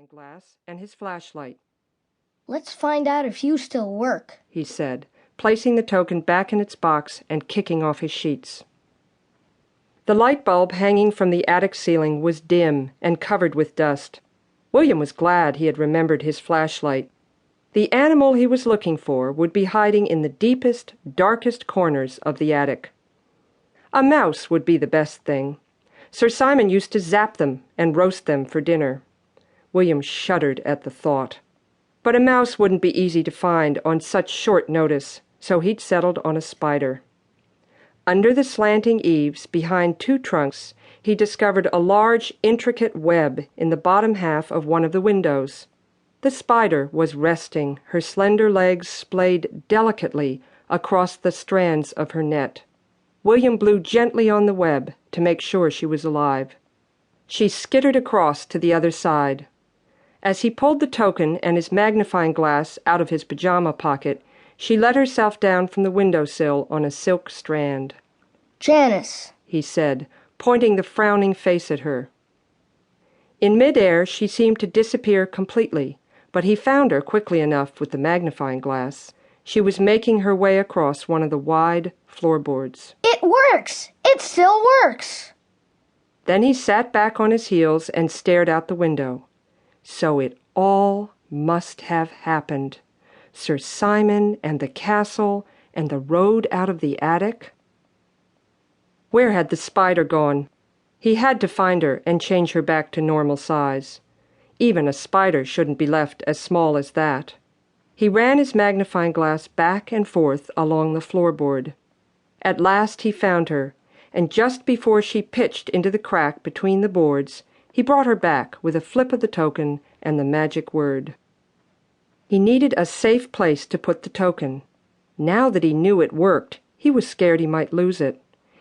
magnifying glass and his flashlight. "Let's find out if you still work," he said, placing the token back in its box and kicking off his sheets. The light bulb hanging from the attic ceiling was dim and covered with dust. William was glad he had remembered his flashlight. The animal he was looking for would be hiding in the deepest, darkest corners of the attic. A mouse would be the best thing. Sir Simon used to zap them and roast them for dinner. William shuddered at the thought. But a mouse wouldn't be easy to find on such short notice, so he'd settled on a spider. Under the slanting eaves, behind two trunks, he discovered a large, intricate web in the bottom half of one of the windows. The spider was resting, her slender legs splayed delicately across the strands of her net. William blew gently on the web to make sure she was alive. She skittered across to the other side. As he pulled the token and his magnifying glass out of his pajama pocket, she let herself down from the windowsill on a silk strand. "Janice," he said, pointing the frowning face at her. In midair she seemed to disappear completely, but he found her quickly enough with the magnifying glass. She was making her way across one of the wide floorboards. "It works! It still works!" Then he sat back on his heels and stared out the window. So it all must have happened. Sir Simon and the castle and the road out of the attic. Where had the spider gone? He had to find her and change her back to normal size. Even a spider shouldn't be left as small as that. He ran his magnifying glass back and forth along the floorboard. At last he found her, and just before she pitched into the crack between the boards, he brought her back with a flip of the token and the magic word. He needed a safe place to put the token. Now that he knew it worked, he was scared he might lose it.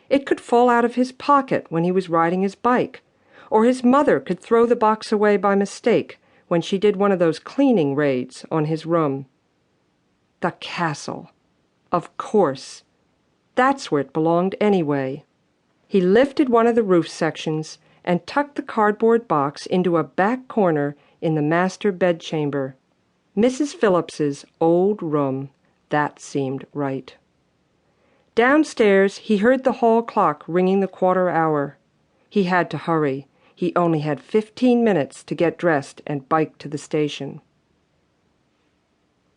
It could fall out of his pocket when he was riding his bike, or his mother could throw the box away by mistake when she did one of those cleaning raids on his room. The castle. Of course. That's where it belonged anyway. He lifted one of the roof sections and tucked the cardboard box into a back corner in the master bedchamber. Mrs. Phillips's old room. That seemed right. Downstairs he heard the hall clock ringing the quarter hour. He had to hurry. He only had 15 minutes to get dressed and bike to the station.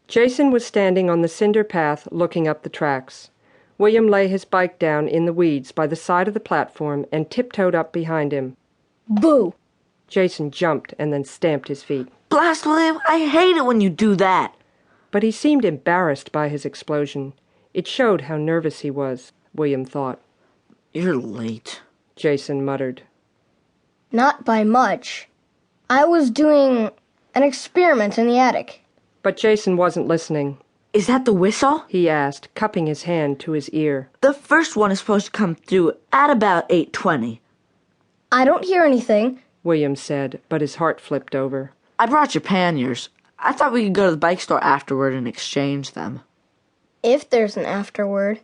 Jason was standing on the cinder path looking up the tracks. William lay his bike down in the weeds by the side of the platform and tiptoed up behind him. "Boo!" Jason jumped and then stamped his feet. "Blast, William, I hate it when you do that." But he seemed embarrassed by his explosion. It showed how nervous he was, William thought. "You're late," Jason muttered. "Not by much. I was doing an experiment in the attic." But Jason wasn't listening. "Is that the whistle?" he asked, cupping his hand to his ear. "The first one is supposed to come through at about 8:20. "I don't hear anything," William said, but his heart flipped over. I brought your panniers. I thought we could go to the bike store afterward and exchange them." "If there's an afterward."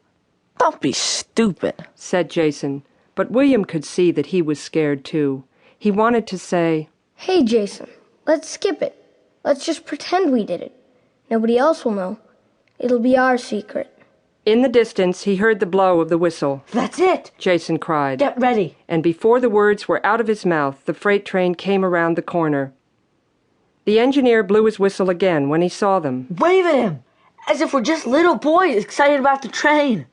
"Don't be stupid," said Jason, but William could see that he was scared too. He wanted to say, "Hey, Jason, let's skip it. Let's just pretend we did it. Nobody else will know. It'll be our secret." In the distance, he heard the blow of the whistle. "That's it!" Jason cried. "Get ready." And before the words were out of his mouth, the freight train came around the corner. The engineer blew his whistle again when he saw them. "Wave at him, as if we're just little boys excited about the train."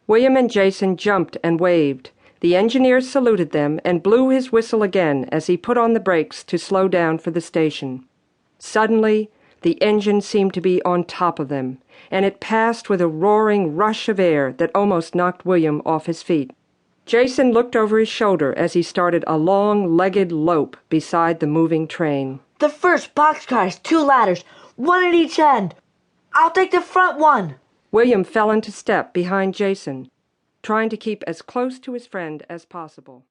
William and Jason jumped and waved. The engineer saluted them and blew his whistle again as he put on the brakes to slow down for the station. Suddenly, the engine seemed to be on top of them, and it passed with a roaring rush of air that almost knocked William off his feet. Jason looked over his shoulder as he started a long-legged lope beside the moving train. "The first boxcar has 2 ladders, one at each end. I'll take the front one." William fell into step behind Jason, trying to keep as close to his friend as possible.